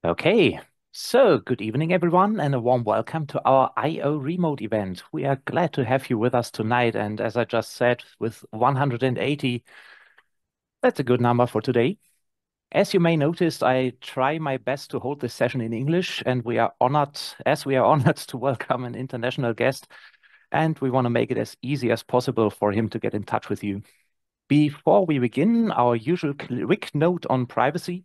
Okay, so good evening, everyone, and a warm welcome to our I/O remote event. We are glad to have you with us tonight. And as I just said, with 180, that's a good number for today. As you may notice, I try my best to hold this session in English, and we are honored to welcome an international guest, and we want to make it as easy as possible for him to get in touch with you. Before we begin, our usual quick note on privacy.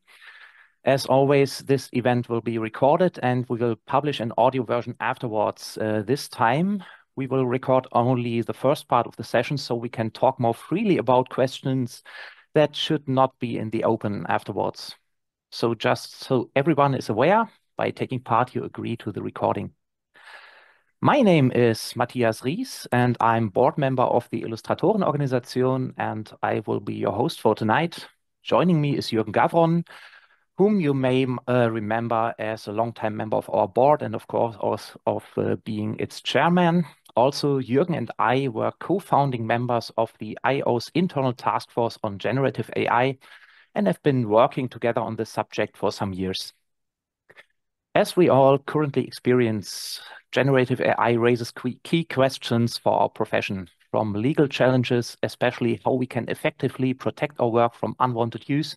As always, this event will be recorded and we will publish an audio version afterwards. This time, we will record only the first part of the session so we can talk more freely about questions that should not be in the open afterwards. So just so everyone is aware, by taking part, you agree to the recording. My name is Matthias Ries and I'm board member of the Illustratoren organization and I will be your host for tonight. Joining me is Jürgen Gawron, whom you may remember as a longtime member of our board and of course also of being its chairman. Also, Jürgen and I were co-founding members of the IO's internal task force on generative AI and have been working together on this subject for some years. As we all currently experience, generative AI raises key questions for our profession, from legal challenges, especially how we can effectively protect our work from unwanted use,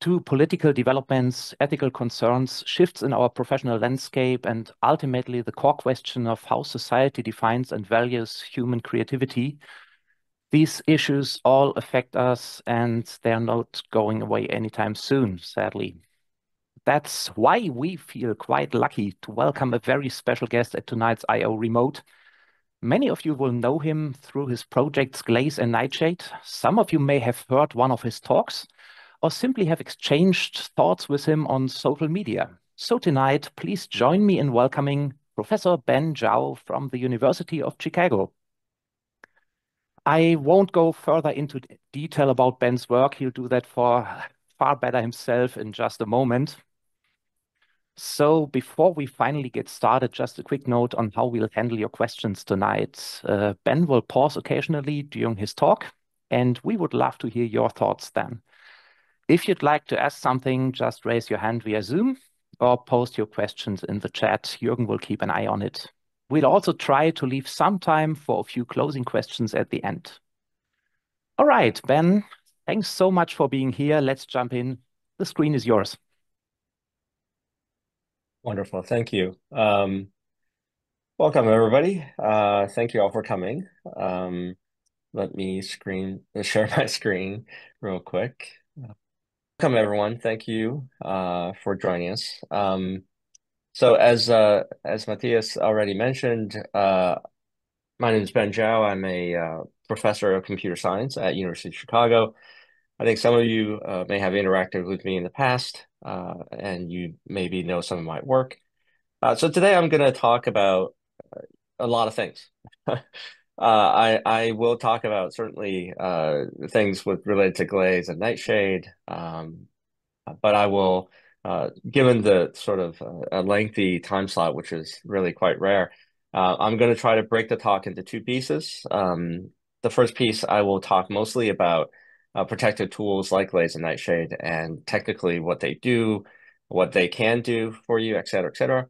to political developments, ethical concerns, shifts in our professional landscape, and ultimately the core question of how society defines and values human creativity. These issues all affect us and they're not going away anytime soon, sadly. That's why we feel quite lucky to welcome a very special guest at tonight's I/O Remote. Many of you will know him through his projects Glaze and Nightshade. Some of you may have heard one of his talks or simply have exchanged thoughts with him on social media. So tonight, please join me in welcoming Professor Ben Zhao from the University of Chicago. I won't go further into detail about Ben's work. He'll do that far better himself in just a moment. So before we finally get started, just a quick note on how we'll handle your questions tonight. Ben will pause occasionally during his talk, and we would love to hear your thoughts then. If you'd like to ask something, just raise your hand via Zoom or post your questions in the chat. Jürgen will keep an eye on it. We'll also try to leave some time for a few closing questions at the end. All right, Ben, thanks so much for being here. Let's jump in. The screen is yours. Wonderful. Thank you. Welcome, everybody. Thank you all for coming. Let me share my screen real quick. Welcome, everyone. Thank you for joining us. So as Matthias already mentioned, my name is Ben Zhao. I'm a professor of computer science at University of Chicago. I think some of you may have interacted with me in the past, and you maybe know some of my work. So today I'm going to talk about a lot of things. I will talk about certainly things related to Glaze and Nightshade, but I will, given the sort of a lengthy time slot, which is really quite rare, I'm going to try to break the talk into two pieces. The first piece, I will talk mostly about protective tools like Glaze and Nightshade and technically what they do, what they can do for you, et cetera, et cetera.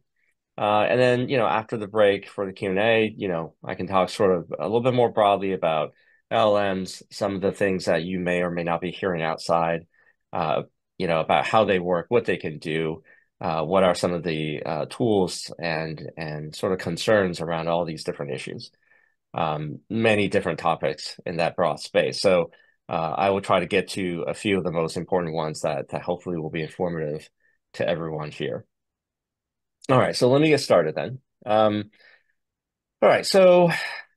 And then, after the break for the Q&A, I can talk sort of a little bit more broadly about LLMs, some of the things that you may or may not be hearing outside, about how they work, what they can do, what are some of the tools and sort of concerns around all these different issues. Many different topics in that broad space. So I will try to get to a few of the most important ones that hopefully will be informative to everyone here. All right, so let me get started then. All right, so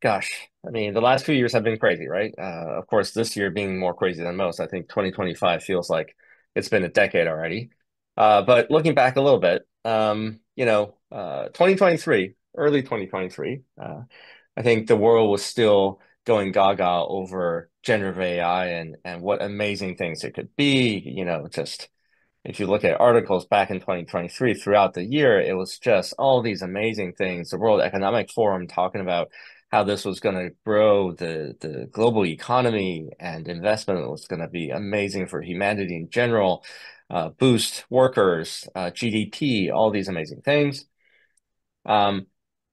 gosh, I mean, the last few years have been crazy, right? Of course, this year being more crazy than most. I think 2025 feels like it's been a decade already. But looking back a little bit, 2023, early 2023, I think the world was still going gaga over generative AI and what amazing things it could be, just if you look at articles back in 2023 throughout the year, it was just all these amazing things. The World Economic Forum talking about how this was going to grow the global economy and investment was going to be amazing for humanity in general, boost workers, GDP, all these amazing things. Um,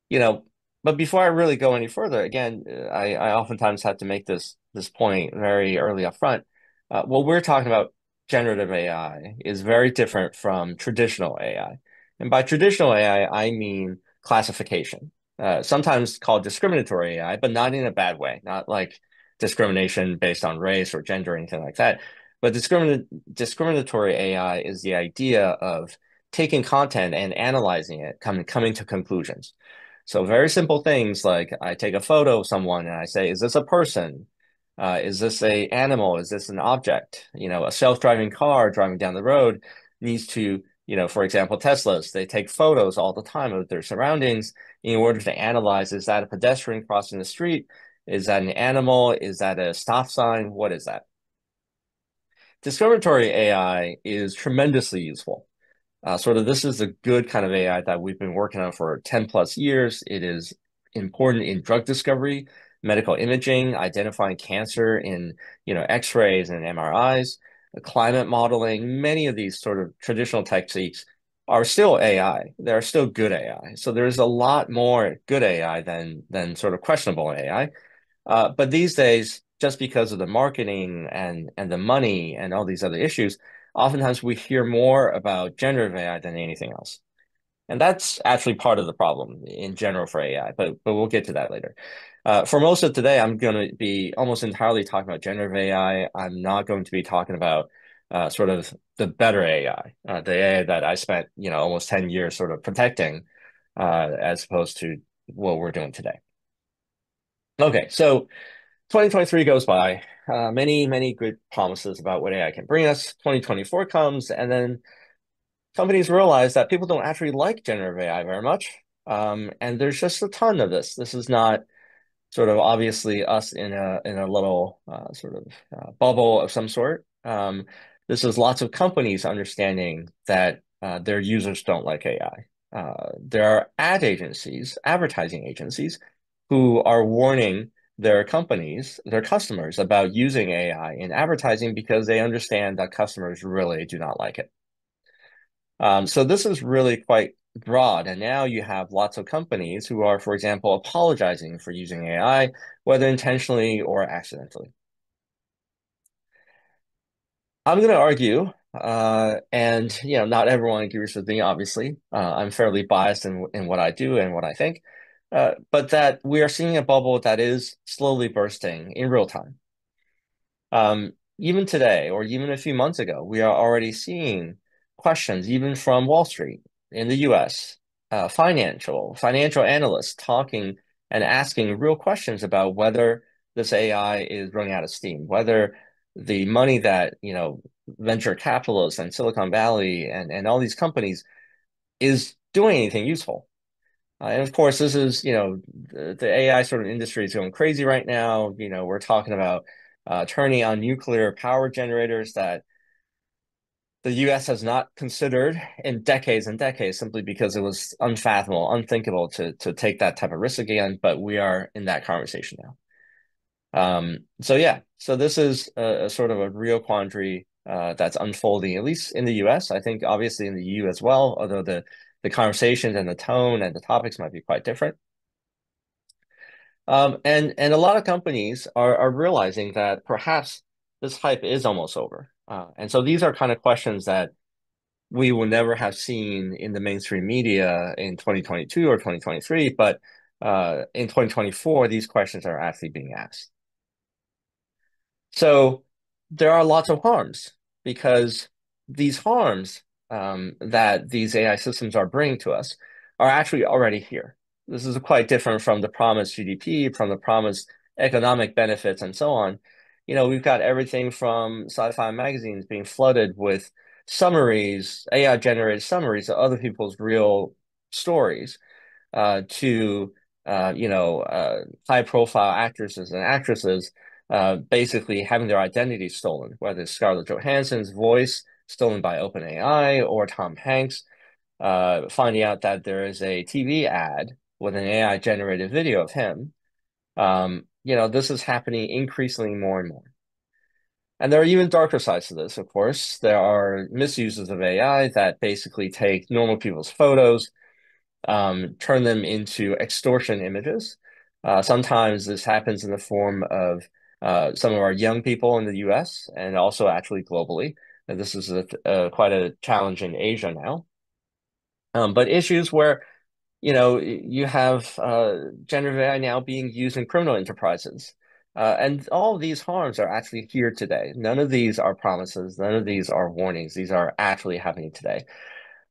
you know, but before I really go any further, again, I oftentimes have to make this point very early up front. What we're talking about, generative AI, is very different from traditional AI. And by traditional AI, I mean classification, sometimes called discriminatory AI, but not in a bad way, not like discrimination based on race or gender or anything like that. But discriminatory AI is the idea of taking content and analyzing it, coming to conclusions. So very simple things like I take a photo of someone and I say, is this a person? Is this a animal? Is this an object? You know, a self-driving car driving down the road needs to, for example, Teslas, they take photos all the time of their surroundings in order to analyze, is that a pedestrian crossing the street? Is that an animal? Is that a stop sign? What is that? Discriminatory AI is tremendously useful. This is a good kind of AI that we've been working on for 10 plus years. It is important in drug discovery, medical imaging, identifying cancer in, X-rays and MRIs, climate modeling. Many of these sort of traditional techniques are still AI. They're still good AI. So there's a lot more good AI than sort of questionable AI. But these days, just because of the marketing and the money and all these other issues, oftentimes we hear more about generative AI than anything else. And that's actually part of the problem in general for AI, but we'll get to that later. For most of today, I'm going to be almost entirely talking about generative AI. I'm not going to be talking about sort of the better AI, the AI that I spent, almost 10 years sort of protecting, as opposed to what we're doing today. Okay, so 2023 goes by. Many, many good promises about what AI can bring us. 2024 comes, and then companies realize that people don't actually like generative AI very much. And there's just a ton of this. This is not sort of obviously us in a little bubble of some sort. This is lots of companies understanding that their users don't like AI. There are advertising agencies, who are warning their companies, their customers, about using AI in advertising because they understand that customers really do not like it. So this is really quite broad. And now you have lots of companies who are, for example, apologizing for using AI, whether intentionally or accidentally. I'm going to argue, and not everyone agrees with me, obviously. I'm fairly biased in what I do and what I think, but that we are seeing a bubble that is slowly bursting in real time. Even today, or even a few months ago, we are already seeing questions, even from Wall Street in the US, financial analysts talking and asking real questions about whether this AI is running out of steam, whether the money that, venture capitalists and Silicon Valley and all these companies is doing anything useful. And of course, this is, the AI sort of industry is going crazy right now. We're talking about turning on nuclear power generators that the US has not considered in decades and decades, simply because it was unfathomable, unthinkable to take that type of risk again. But we are in that conversation now. So this is a sort of a real quandary that's unfolding, at least in the US. I think obviously in the EU as well, although the conversations and the tone and the topics might be quite different. And a lot of companies are realizing that perhaps this hype is almost over. And so these are kind of questions that we will never have seen in the mainstream media in 2022 or 2023, but in 2024, these questions are actually being asked. So there are lots of harms, because these harms that these AI systems are bringing to us are actually already here. This is quite different from the promised GDP, from the promised economic benefits, and so on. We've got everything from sci-fi magazines being flooded with summaries, AI-generated summaries of other people's real stories, to high-profile actresses and actresses basically having their identity stolen, whether it's Scarlett Johansson's voice stolen by OpenAI, or Tom Hanks finding out that there is a TV ad with an AI-generated video of him, This is happening increasingly more and more. And there are even darker sides to this, of course. There are misuses of AI that basically take normal people's photos, turn them into extortion images. Sometimes this happens in the form of some of our young people in the US and also actually globally. And this is quite a challenge in Asia now. But issues where you have generative AI now being used in criminal enterprises. And all of these harms are actually here today. None of these are promises. None of these are warnings. These are actually happening today.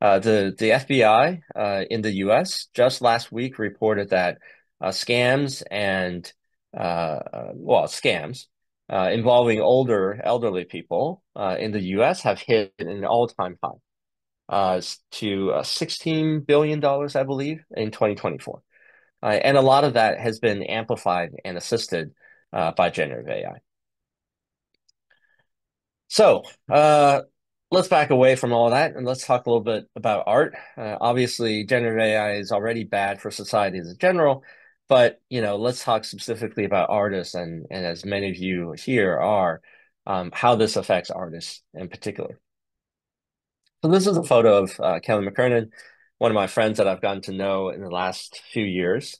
The FBI in the US just last week reported that scams and scams involving elderly people in the US have hit an all-time high to $16 billion, I believe, in 2024. And a lot of that has been amplified and assisted by generative AI. So let's back away from all that and let's talk a little bit about art. Obviously, generative AI is already bad for society as a general, but let's talk specifically about artists and as many of you here are, how this affects artists in particular. So this is a photo of Kelly McKernan, one of my friends that I've gotten to know in the last few years.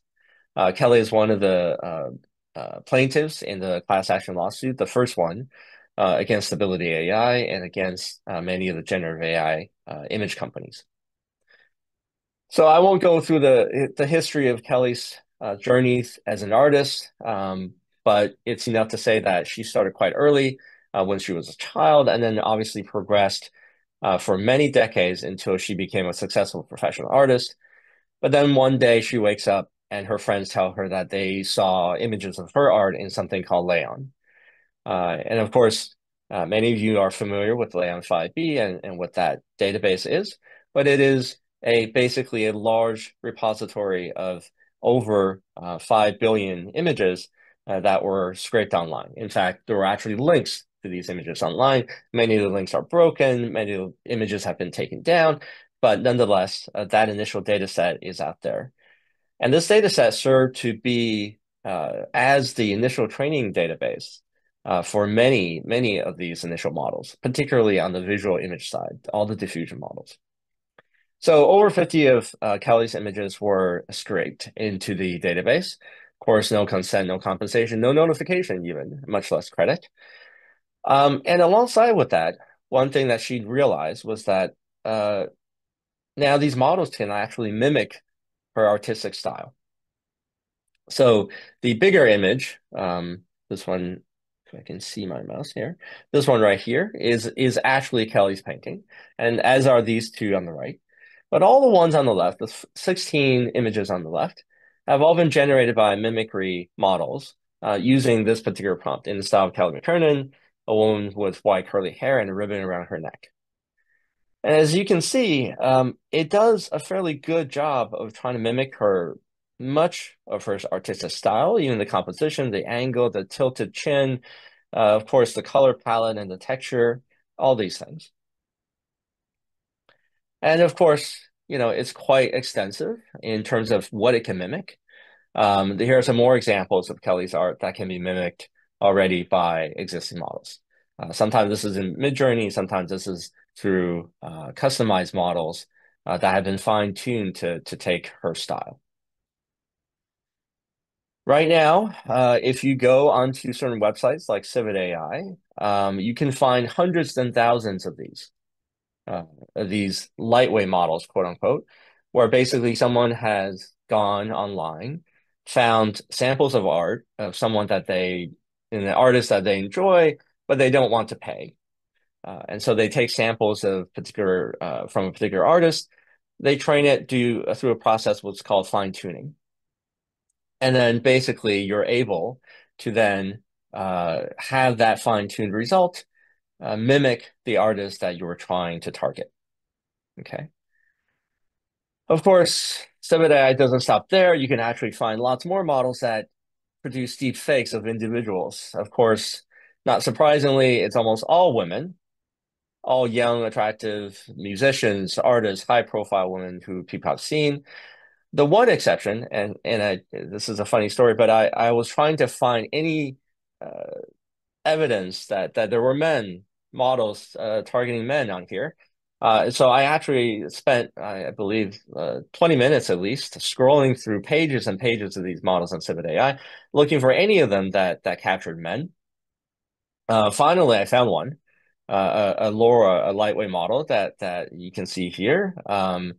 Kelly is one of the plaintiffs in the class action lawsuit, the first one against Stability AI and against many of the generative AI image companies. So I won't go through the history of Kelly's journey as an artist, but it's enough to say that she started quite early when she was a child and then obviously progressed for many decades until she became a successful professional artist. But then one day she wakes up and her friends tell her that they saw images of her art in something called Leon. And of course, many of you are familiar with Leon 5B and what that database is, but it is basically a large repository of over 5 billion images that were scraped online. In fact, there were actually links to these images online. Many of the links are broken, many of the images have been taken down, but nonetheless, that initial data set is out there. And this data set served to be as the initial training database for many of these initial models, particularly on the visual image side, all the diffusion models. So over 50 of Kelly's images were scraped into the database. Of course, no consent, no compensation, no notification even, much less credit. And alongside with that, one thing that she realized was that now these models can actually mimic her artistic style. So the bigger image, this one, if I can see my mouse here, this one right here is actually Kelly's painting, and as are these two on the right. But all the ones on the left, the 16 images on the left, have all been generated by mimicry models using this particular prompt in the style of Kelly McKernan, a woman with white curly hair and a ribbon around her neck. And as you can see, it does a fairly good job of trying to mimic much of her artistic style, even the composition, the angle, the tilted chin, of course, the color palette and the texture, all these things. And of course, it's quite extensive in terms of what it can mimic. Here are some more examples of Kelly's art that can be mimicked already by existing models. Sometimes this is in Midjourney, sometimes this is through customized models that have been fine-tuned to take her style. Right now, if you go onto certain websites like Civet AI, you can find hundreds and thousands of these lightweight models, quote unquote, where basically someone has gone online, found samples of art of someone an artist that they enjoy, but they don't want to pay. And so they take samples of from a particular artist, they train it through a process what's called fine tuning. And then basically you're able to then have that fine-tuned result mimic the artist that you were trying to target. Okay. Of course, Civet AI doesn't stop there. You can actually find lots more models that produce deep fakes of individuals. Of course, not surprisingly, it's almost all women, all young, attractive musicians, artists, high-profile women who people have seen. The one exception, this is a funny story, but I was trying to find any evidence that there were models targeting men on here. So I actually spent, I believe, 20 minutes at least scrolling through pages and pages of these models on Civet AI, looking for any of them that captured men. Finally, I found one, a LoRa, a lightweight model that you can see here. So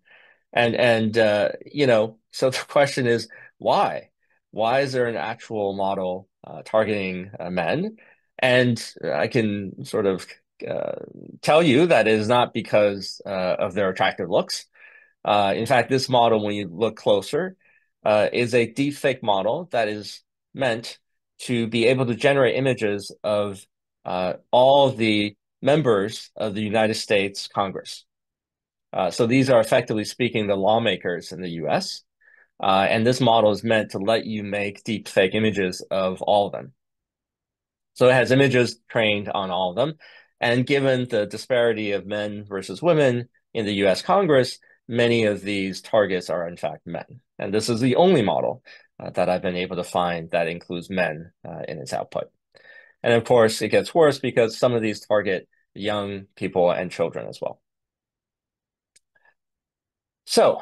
the question is, why? Why is there an actual model targeting men? And I can sort of tell you that it is not because of their attractive looks. In fact, this model, when you look closer, is a deepfake model that is meant to be able to generate images of all the members of the United States Congress. So these are effectively speaking the lawmakers in the US. And this model is meant to let you make deepfake images of all of them. So it has images trained on all of them. And given the disparity of men versus women in the US Congress, many of these targets are in fact men. And this is the only model that I've been able to find that includes men in its output. And of course, it gets worse because some of these target young people and children as well. So,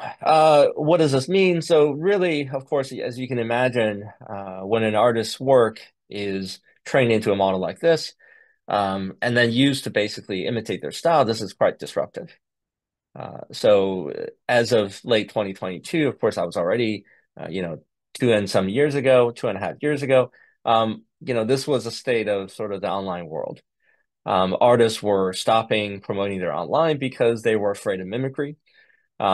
what does this mean? So really, of course, as you can imagine, when an artist's work is trained into a model like this, and then used to basically imitate their style, this is quite disruptive. So as of late 2022, of course, I was already, 2.5 years ago, this was a state of sort of the online world. Artists were stopping promoting their online because they were afraid of mimicry.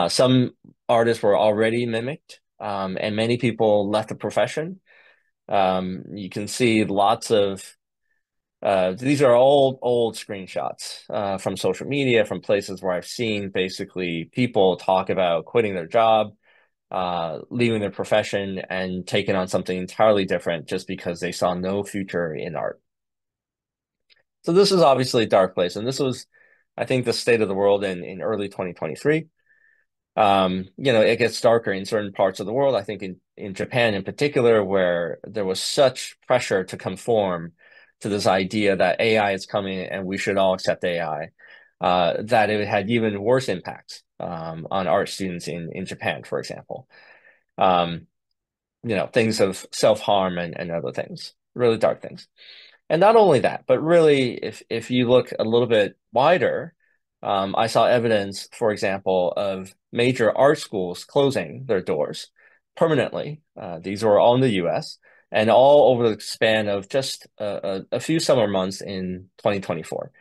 Some artists were already mimicked, and many people left the profession. You can see lots of these are old screenshots from social media, from places where I've seen basically people talk about quitting their job, leaving their profession, and taking on something entirely different just because they saw no future in art. So this is obviously a dark place, and this was, I think, the state of the world in early 2023. It gets darker in certain parts of the world. I think in Japan in particular, where there was such pressure to conform to this idea that AI is coming and we should all accept AI, that it had even worse impacts on art students in Japan, for example. Things of self-harm and other things, really dark things. And not only that, but really, if you look a little bit wider, I saw evidence, for example, of major art schools closing their doors permanently. These were all in the US and all over the span of just a few summer months in 2024.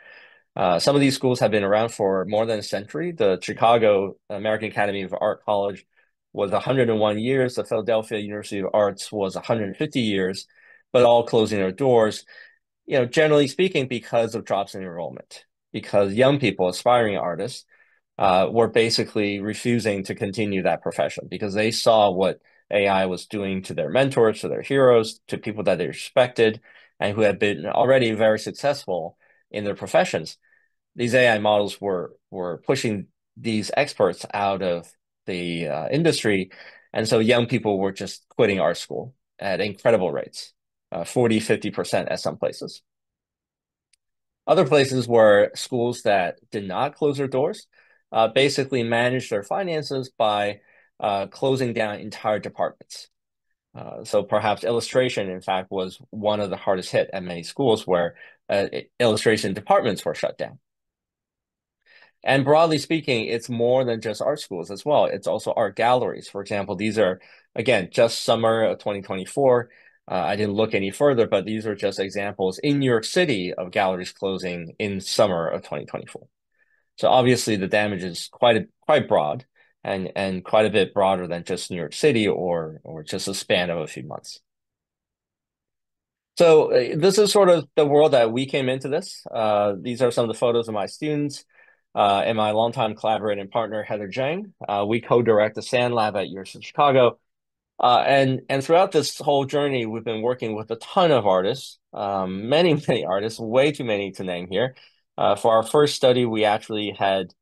Some of these schools have been around for more than a century. The Chicago American Academy of Art College was 101 years. The Philadelphia University of Arts was 150 years, but all closing their doors, generally speaking, because of drops in enrollment, because young people, aspiring artists, were basically refusing to continue that profession because they saw what AI was doing to their mentors, to their heroes, to people that they respected and who had been already very successful in their professions. These AI models were pushing these experts out of the industry. And so young people were just quitting art school at incredible rates, 40, 50% at some places. Other places were schools that did not close their doors, basically managed their finances by closing down entire departments. So perhaps illustration, in fact, was one of the hardest hit at many schools where illustration departments were shut down. And broadly speaking, it's more than just art schools as well. It's also art galleries. For example, these are, again, just summer of 2024. I didn't look any further, but these are just examples in New York City of galleries closing in summer of 2024. So obviously the damage is quite broad and quite a bit broader than just New York City or just a span of a few months. So this is sort of the world that we came into this. These are some of the photos of my students and my longtime collaborator and partner, Heather Zhang. We co-direct the SAN Lab at University of Chicago. And throughout this whole journey, we've been working with a ton of artists, many artists, way too many to name here. For our first study, we actually had,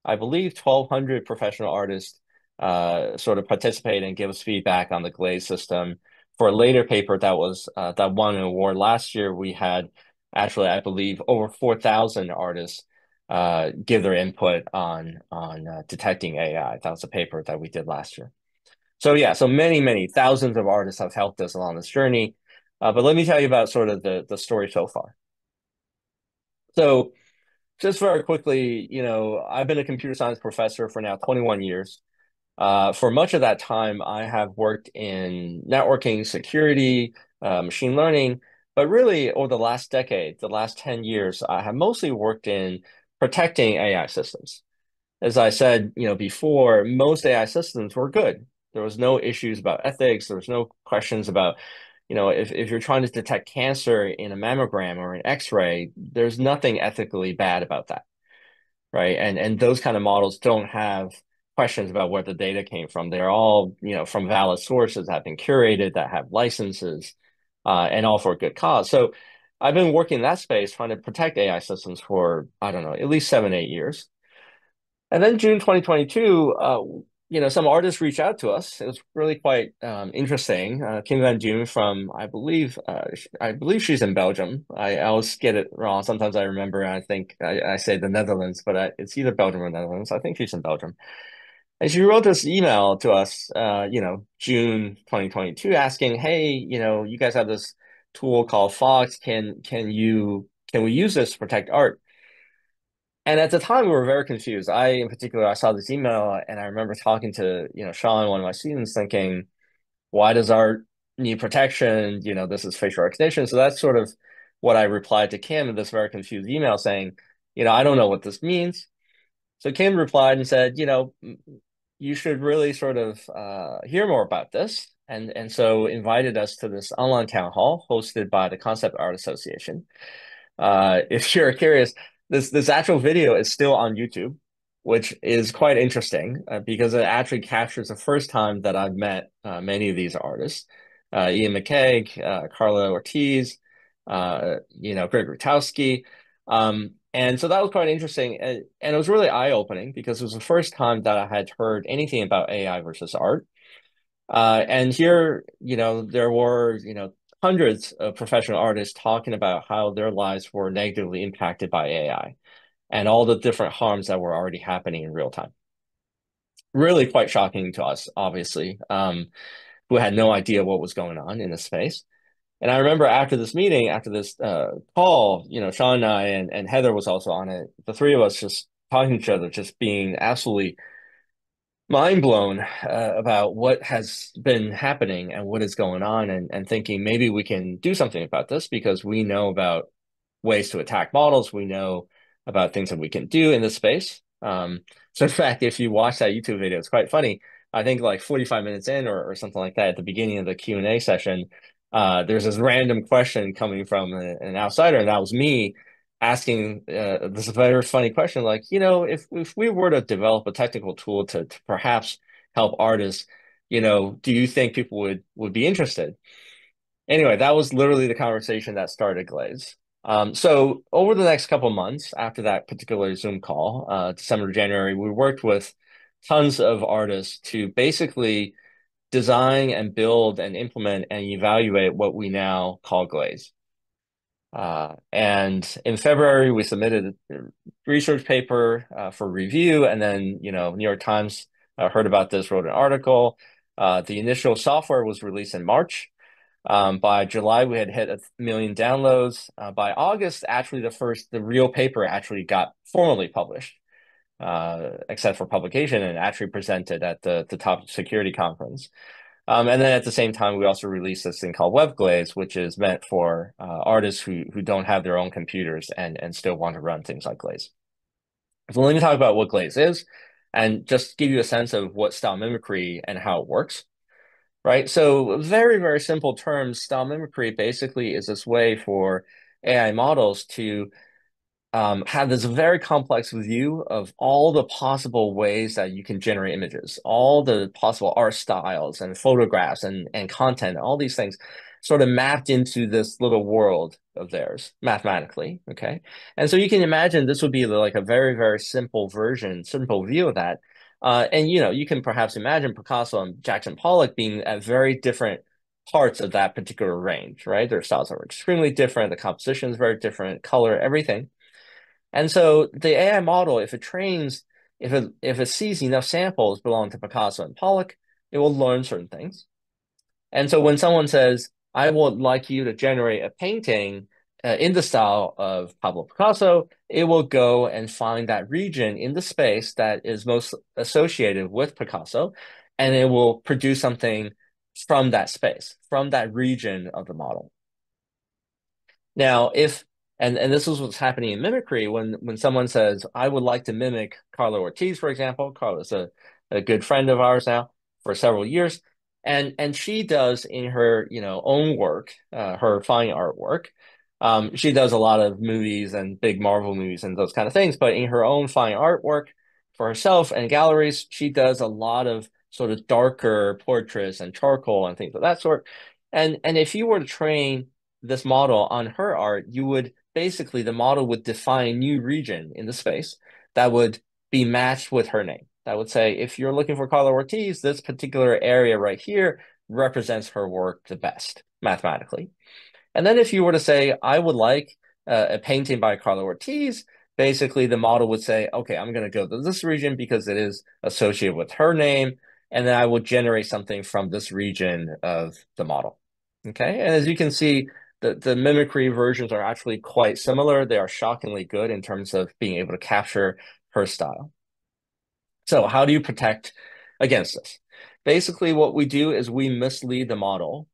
I believe, 1,200 professional artists sort of participate and give us feedback on the Glaze system. For a later paper that was that won an award last year, we had actually, I believe, over 4,000 artists give their input on detecting AI. That was a paper that we did last year. So yeah, so many thousands of artists have helped us along this journey. But let me tell you about sort of the story so far. So just very quickly, I've been a computer science professor for now 21 years. For much of that time, I have worked in networking, security, machine learning, but really over the last decade, the last 10 years, I have mostly worked in protecting AI systems. As I said, before, most AI systems were good. There was no issues about ethics. There was no questions about, if you're trying to detect cancer in a mammogram or an X-ray, there's nothing ethically bad about that, right? And those kind of models don't have questions about where the data came from. They're all, from valid sources that have been curated, that have licenses, and all for a good cause. So I've been working in that space trying to protect AI systems for, I don't know, at least 7, 8 years. And then June 2022, some artists reached out to us. It was really quite interesting. Kim Van June from, I believe she's in Belgium. I always get it wrong. Sometimes I remember, I think I say the Netherlands, but it's either Belgium or Netherlands. I think she's in Belgium. And she wrote this email to us, June 2022, asking, "Hey, you guys have this tool called Fox. Can we use this to protect art?" And at the time, we were very confused. In particular, I saw this email and I remember talking to, Sean, one of my students, thinking, why does art need protection? This is facial recognition. So that's sort of what I replied to Kim in this very confused email saying, I don't know what this means. So Kim replied and said, you should really sort of hear more about this. And so invited us to this online town hall hosted by the Concept Art Association. If you're curious, this actual video is still on YouTube, which is quite interesting because it actually captures the first time that I've met many of these artists, Ian McKeag, Carla Ortiz, Greg Rutowski. And so that was quite interesting. And it was really eye-opening because it was the first time that I had heard anything about AI versus art. And here, there were, hundreds of professional artists talking about how their lives were negatively impacted by AI and all the different harms that were already happening in real time. Really quite shocking to us, obviously, who had no idea what was going on in the space. And I remember after this meeting, after this call, Sean and I and Heather was also on it. The three of us just talking to each other, just being absolutely mind blown about what has been happening and what is going on, and thinking maybe we can do something about this because we know about ways to attack models. We know about things that we can do in this space. So in fact, if you watch that YouTube video, it's quite funny. I think like 45 minutes in or something like that at the beginning of the Q&A session, there's this random question coming from an outsider, and that was me asking this very funny question, like, if we were to develop a technical tool to perhaps help artists, do you think people would be interested? Anyway, that was literally the conversation that started Glaze. So over the next couple of months after that particular Zoom call, December, January, we worked with tons of artists to basically design and build and implement and evaluate what we now call Glaze. And in February, we submitted a research paper for review, and then New York Times heard about this, wrote an article. The initial software was released in March. By July, we had hit 1 million downloads. By August, actually, the real paper actually got formally published, except for publication, and actually presented at the top security conference. And then at the same time, we also released this thing called WebGlaze, which is meant for artists who don't have their own computers and still want to run things like Glaze. So let me talk about what Glaze is and just give you a sense of what style mimicry and how it works. Right. So very, very simple terms, style mimicry basically is this way for AI models to have this very complex view of all the possible ways that you can generate images, all the possible art styles and photographs and content, all these things sort of mapped into this little world of theirs mathematically. Okay. And so you can imagine this would be like a very, very simple version, simple view of that. And you can perhaps imagine Picasso and Jackson Pollock being at very different parts of that particular range, right? Their styles are extremely different. The composition is very different, color, everything. And so the AI model, if it sees enough samples belonging to Picasso and Pollock, it will learn certain things. And so when someone says, I would like you to generate a painting in the style of Pablo Picasso, it will go and find that region in the space that is most associated with Picasso, and it will produce something from that space, from that region of the model. Now, and this is what's happening in mimicry when someone says, I would like to mimic Carla Ortiz, for example. Carla's a good friend of ours now for several years. And she does in her own work, her fine artwork. She does a lot of movies and big Marvel movies and those kind of things, but in her own fine artwork for herself and galleries, she does a lot of sort of darker portraits and charcoal and things of that sort. And if you were to train this model on her art, you would basically, the model would define a new region in the space that would be matched with her name. That would say, if you're looking for Carla Ortiz, this particular area right here represents her work the best mathematically. And then if you were to say, I would like a painting by Carla Ortiz, basically the model would say, okay, I'm going to go to this region because it is associated with her name. And then I will generate something from this region of the model. Okay. And as you can see, the mimicry versions are actually quite similar. They are shockingly good in terms of being able to capture her style. So how do you protect against this? Basically, what we do is we mislead the model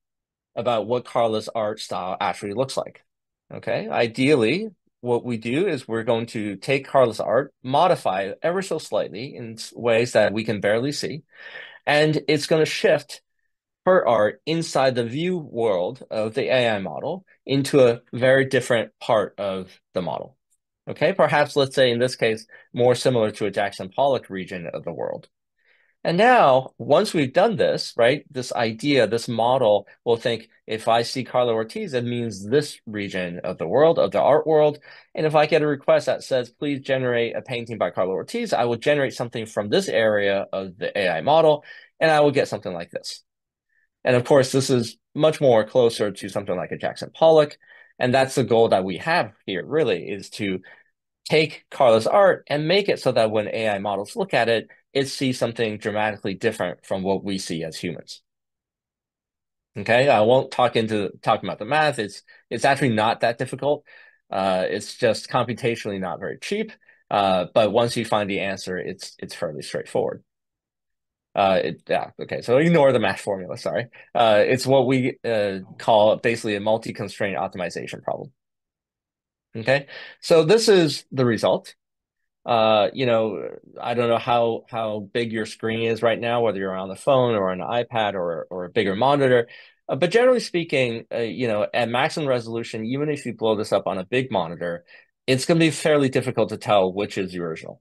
about what Carla's art style actually looks like. Okay, ideally, what we do is we're going to take Carla's art, modify it ever so slightly in ways that we can barely see, and it's going to shift her art inside the view world of the AI model into a very different part of the model. Okay, perhaps let's say in this case, more similar to a Jackson Pollock region of the world. And now, once we've done this, right, this idea, this model will think, if I see Carla Ortiz, it means this region of the world, of the art world. And if I get a request that says, please generate a painting by Carla Ortiz, I will generate something from this area of the AI model, and I will get something like this. And of course, this is much more closer to something like a Jackson Pollock. And that's the goal that we have here, really, is to take Carla's art and make it so that when AI models look at it, it sees something dramatically different from what we see as humans. Okay, I won't talking about the math. It's actually not that difficult. It's just computationally not very cheap. But once you find the answer, it's fairly straightforward. Okay, so ignore the math formula, sorry. It's what we call basically a multi-constraint optimization problem. Okay, so this is the result. I don't know how big your screen is right now, whether you're on the phone or an iPad or a bigger monitor. But generally speaking, at maximum resolution, even if you blow this up on a big monitor, it's going to be fairly difficult to tell which is the original.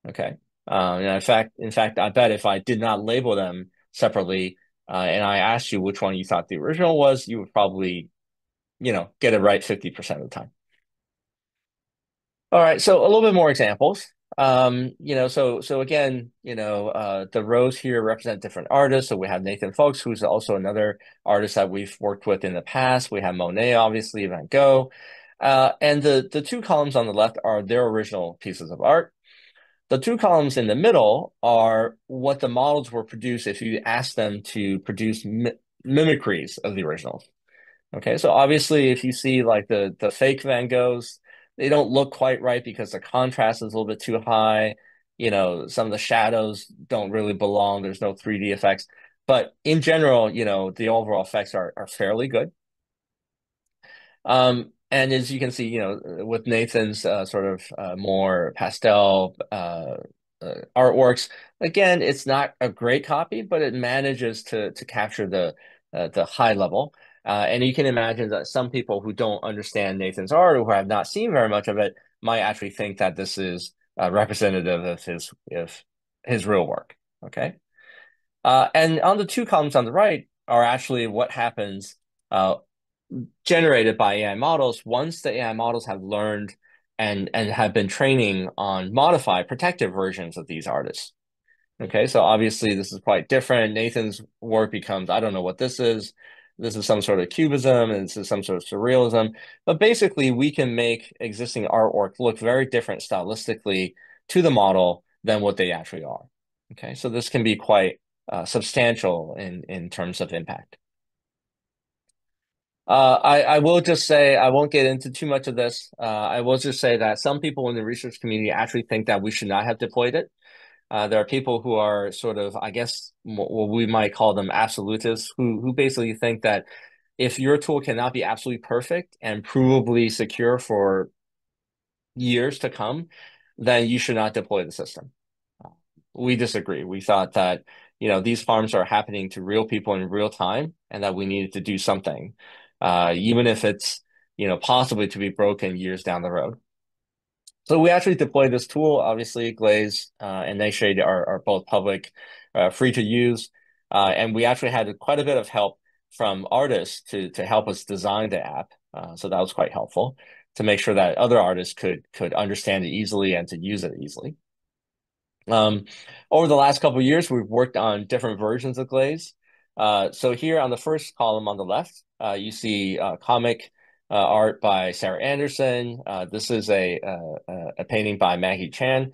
Okay. In fact, I bet if I did not label them separately, and I asked you which one you thought the original was, you would probably, get it right 50% of the time. All right, so a little bit more examples. So again, the rows here represent different artists. So we have Nathan Folks, who's also another artist that we've worked with in the past. We have Monet, obviously, Van Gogh. And the two columns on the left are their original pieces of art. The two columns in the middle are what the models were produced if you ask them to produce mimicries of the originals. Okay, so obviously if you see like the fake Van Goghs, they don't look quite right because the contrast is a little bit too high. Some of the shadows don't really belong. There's no 3D effects. But in general, the overall effects are fairly good. And as you can see, with Nathan's sort of more pastel artworks, again, it's not a great copy, but it manages to capture the high level. And you can imagine that some people who don't understand Nathan's art or who have not seen very much of it might actually think that this is representative of his real work. Okay. And on the two columns on the right are actually what happens generated by AI models once the AI models have learned and have been training on modified protective versions of these artists. Okay, so obviously this is quite different. Nathan's work becomes, I don't know what this is. This is some sort of cubism, and this is some sort of surrealism. But basically, we can make existing artwork look very different stylistically to the model than what they actually are. Okay, so this can be quite substantial in terms of impact. I will just say, I won't get into too much of this. I will just say that some people in the research community actually think that we should not have deployed it. There are people who are sort of, I guess, what we might call them absolutists, who basically think that if your tool cannot be absolutely perfect and provably secure for years to come, then you should not deploy the system. We disagree. We thought that, these farms are happening to real people in real time, and that we needed to do something, even if it's, possibly to be broken years down the road. So we actually deployed this tool. Obviously, Glaze and Nightshade are both public, free to use. And we actually had quite a bit of help from artists to help us design the app. So that was quite helpful to make sure that other artists could understand it easily and to use it easily. Over the last couple of years, we've worked on different versions of Glaze. So here on the first column on the left, you see comic art by Sarah Anderson. This is a painting by Maggie Chan.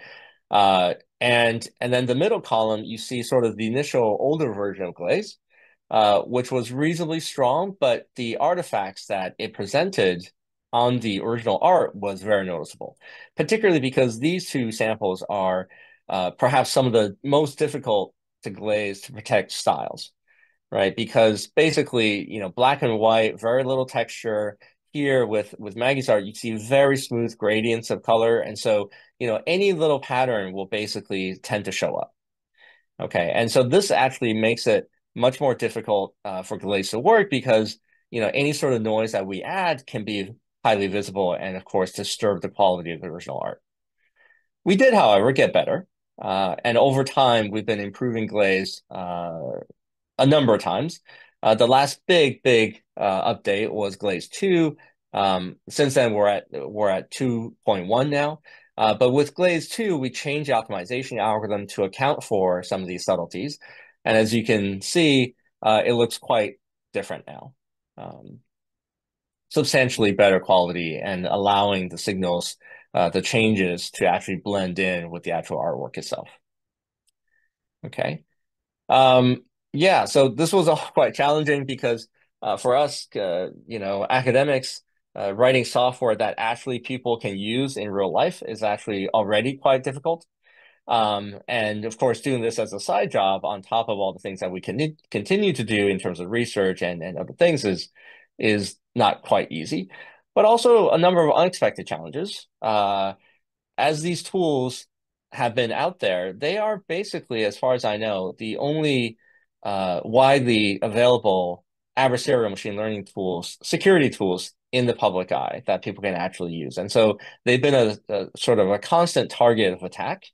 And then the middle column, you see sort of the initial older version of Glaze, which was reasonably strong, but the artifacts that it presented on the original art was very noticeable, particularly because these two samples are perhaps some of the most difficult to glaze to protect styles, right? Because basically, black and white, very little texture. Here with Maggie's art, you see very smooth gradients of color. And so, any little pattern will basically tend to show up. Okay. And so this actually makes it much more difficult for Glaze to work because, any sort of noise that we add can be highly visible and, of course, disturb the quality of the original art. We did, however, get better. And over time, we've been improving Glaze a number of times. The last big update was Glaze 2. Since then, we're at 2.1 now. But with Glaze 2, we changed the optimization algorithm to account for some of these subtleties. And as you can see, it looks quite different now. Substantially better quality and allowing the signals, the changes to actually blend in with the actual artwork itself. Okay. Yeah, so this was all quite challenging because for us, academics, writing software that actually people can use in real life is actually already quite difficult. And of course, doing this as a side job on top of all the things that we can continue to do in terms of research and other things is not quite easy, but also a number of unexpected challenges. As these tools have been out there, they are basically, as far as I know, the only widely available adversarial machine learning tools, security tools in the public eye that people can actually use. And so they've been a sort of a constant target of attack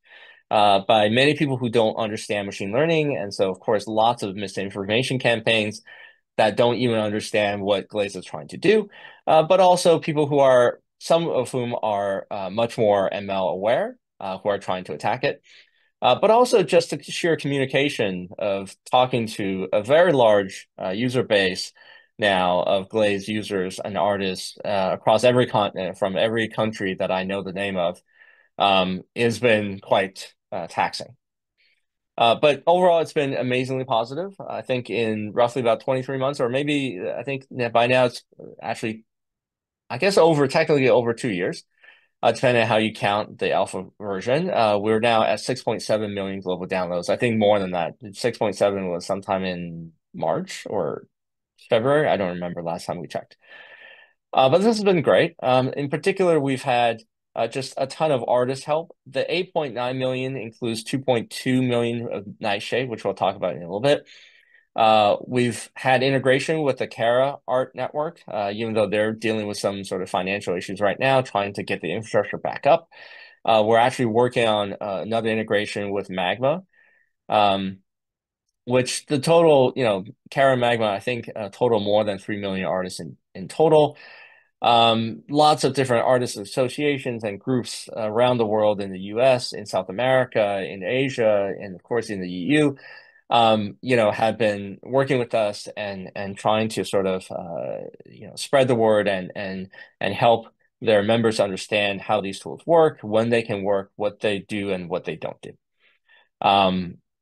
by many people who don't understand machine learning. And so, of course, lots of misinformation campaigns that don't even understand what Glaze is trying to do, but also people who are, some of whom are much more ML aware, who are trying to attack it. But also just the sheer communication of talking to a very large user base now of Glaze users and artists across every continent from every country that I know the name of has been quite taxing. But overall, it's been amazingly positive. I think in roughly about 23 months, or maybe I think by now it's actually, I guess, technically over 2 years, depending on how you count the alpha version. We're now at 6.7 million global downloads. I think more than that. 6.7 was sometime in March or February. I don't remember last time we checked. But this has been great. In particular, we've had just a ton of artist help. The 8.9 million includes 2.2 million of Nightshade, which we'll talk about in a little bit. We've had integration with the Kara Art Network, even though they're dealing with some sort of financial issues right now, trying to get the infrastructure back up. We're actually working on another integration with Magma, which the total, Kara Magma, I think total more than 3 million artists in total. Lots of different artists associations and groups around the world in the US, in South America, in Asia, and of course in the EU, have been working with us and trying to sort of spread the word and help their members understand how these tools work, when they can work, what they do, and what they don't do.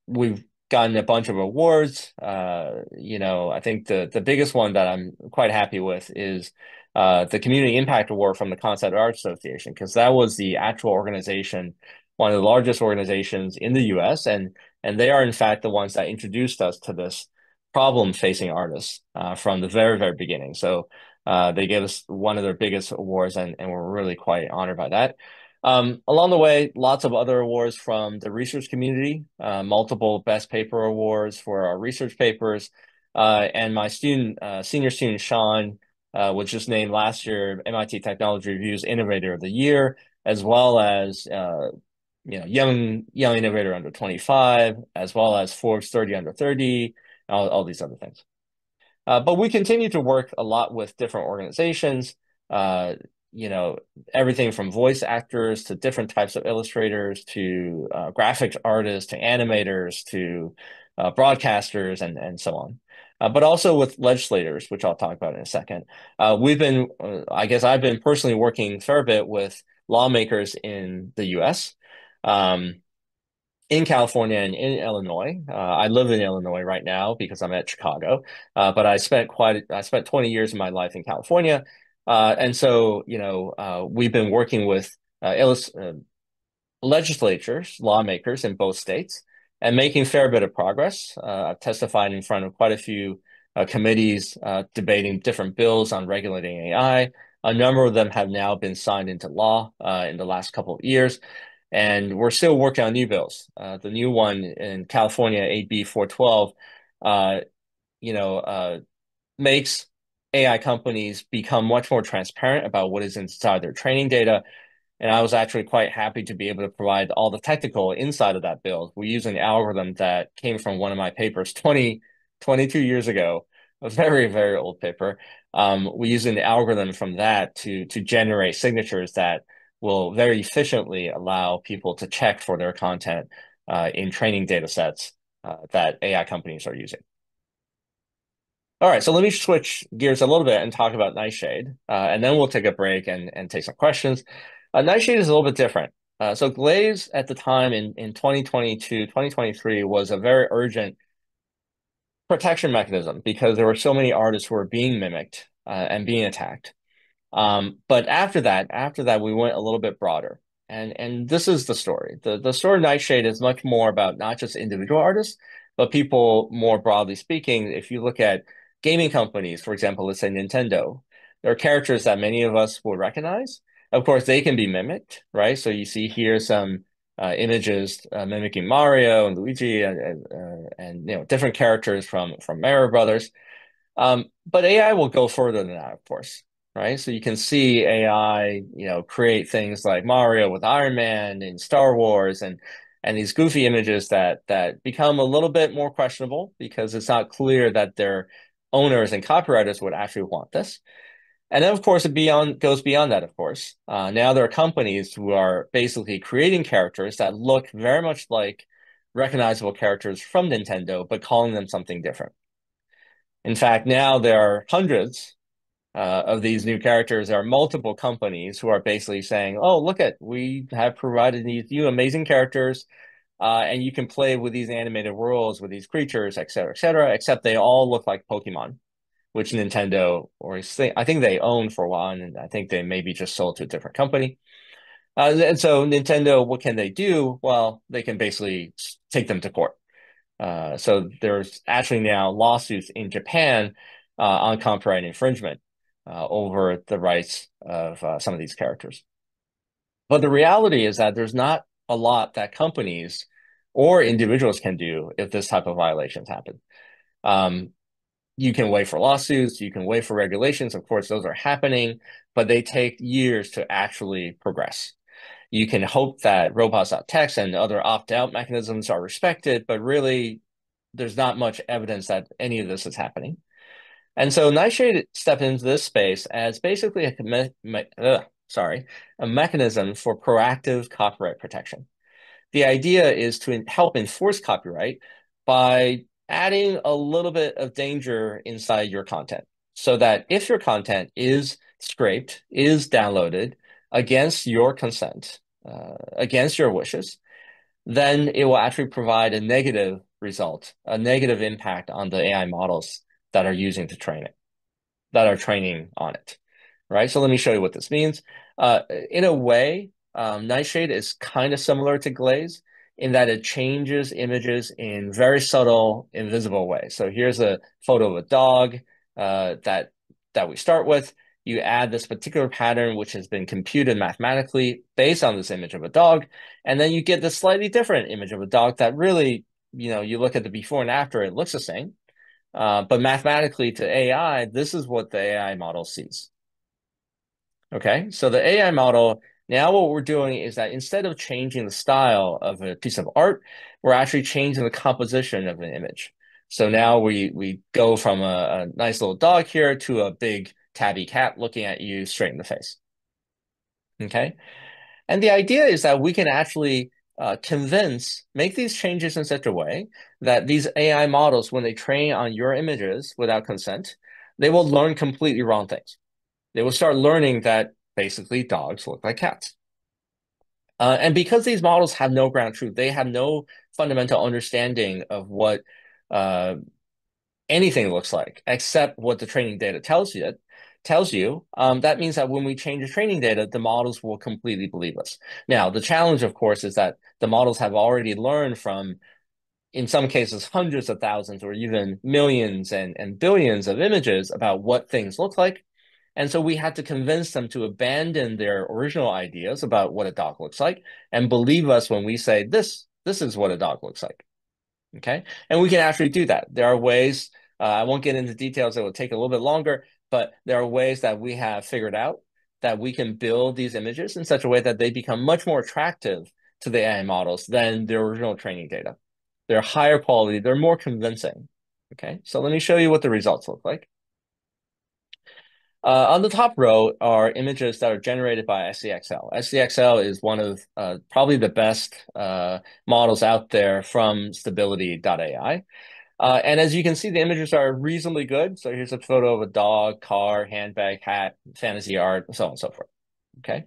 We've gotten a bunch of awards. I think the biggest one that I'm quite happy with is the Community Impact Award from the Concept Art Association, because that was the actual organization, one of the largest organizations in the US, and they are in fact the ones that introduced us to this problem facing artists from the very, very beginning. So they gave us one of their biggest awards, and we're really quite honored by that. Along the way, lots of other awards from the research community, multiple best paper awards for our research papers. And my senior student, Sean, was just named last year MIT Technology Review's Innovator of the Year, as well as young innovator under 25, as well as Forbes 30 under 30, all these other things. But we continue to work a lot with different organizations, everything from voice actors to different types of illustrators to graphics artists to animators to broadcasters and so on. But also with legislators, which I'll talk about in a second. I guess I've been personally working a fair bit with lawmakers in the US, in California and in Illinois. I live in Illinois right now because I'm at Chicago, but I spent 20 years of my life in California. And so, we've been working with legislatures, lawmakers in both states, and making a fair bit of progress. I've testified in front of quite a few committees debating different bills on regulating AI. A number of them have now been signed into law in the last couple of years, and we're still working on new bills. The new one in California, AB 412, makes AI companies become much more transparent about what is inside their training data. And I was actually quite happy to be able to provide all the technical inside of that build. We use an algorithm that came from one of my papers 22 years ago, a very, very old paper. We use an algorithm from that to generate signatures that will very efficiently allow people to check for their content in training data sets that AI companies are using. All right, so let me switch gears a little bit and talk about Nightshade, and then we'll take a break and take some questions. Nightshade is a little bit different. So Glaze at the time in 2022, 2023 was a very urgent protection mechanism because there were so many artists who were being mimicked and being attacked. But after that, we went a little bit broader. And this is the story. The story of Nightshade is much more about not just individual artists, but people more broadly speaking. If you look at gaming companies, for example, let's say Nintendo, there are characters that many of us will recognize. Of course, they can be mimicked, right? So you see here some images mimicking Mario and Luigi and different characters from Mario Brothers. But AI will go further than that, of course, right? So you can see AI, create things like Mario with Iron Man in Star Wars and these goofy images that become a little bit more questionable because it's not clear that their owners and copywriters would actually want this. And then, of course, it goes beyond that, of course. Now there are companies who are basically creating characters that look very much like recognizable characters from Nintendo, but calling them something different. In fact, now there are hundreds of these new characters. There are multiple companies who are basically saying, oh, we have provided these new amazing characters, and you can play with these animated worlds, with these creatures, et cetera, except they all look like Pokemon, which Nintendo, I think they own for a while, and I think they maybe just sold to a different company. And so Nintendo, what can they do? Well, they can basically take them to court. So there's actually now lawsuits in Japan on copyright infringement over the rights of some of these characters. But the reality is that there's not a lot that companies or individuals can do if this type of violations happen. You can wait for lawsuits, you can wait for regulations. Of course, those are happening, but they take years to actually progress. You can hope that robots.txt and other opt-out mechanisms are respected, but really there's not much evidence that any of this is happening. And so Nightshade stepped into this space as basically a mechanism for proactive copyright protection. The idea is to help enforce copyright by adding a little bit of danger inside your content, so that if your content is scraped, is downloaded against your consent, against your wishes, then it will actually provide a negative result, a negative impact on the AI models that are using to train it, that are training on it, right? So let me show you what this means. In a way, Nightshade is kind of similar to Glaze in that it changes images in very subtle, invisible ways. So here's a photo of a dog that we start with. You add this particular pattern, which has been computed mathematically based on this image of a dog, and then you get this slightly different image of a dog that really, you look at the before and after, it looks the same. But mathematically to AI, this is what the AI model sees. Okay, so the AI model, now what we're doing is that instead of changing the style of a piece of art, we're actually changing the composition of an image. So now we go from a nice little dog here to a big tabby cat looking at you straight in the face. Okay, and the idea is that we can actually make these changes in such a way that these AI models, when they train on your images without consent, they will learn completely wrong things. They will start learning that basically dogs look like cats. And because these models have no ground truth, they have no fundamental understanding of what anything looks like, except what the training data tells you, that means that when we change the training data, the models will completely believe us. Now, the challenge, of course, is that the models have already learned from, in some cases, hundreds of thousands or even millions and billions of images about what things look like. And so we had to convince them to abandon their original ideas about what a dog looks like and believe us when we say, this is what a dog looks like. Okay. And we can actually do that. There are ways, I won't get into details, it will take a little bit longer, but there are ways that we have figured out that we can build these images in such a way that they become much more attractive to the AI models than their original training data. They're higher quality, they're more convincing. Okay. So let me show you what the results look like. On the top row are images that are generated by SDXL. SDXL is one of probably the best models out there from stability.ai. And as you can see, the images are reasonably good. So here's a photo of a dog, car, handbag, hat, fantasy art, so on and so forth. Okay.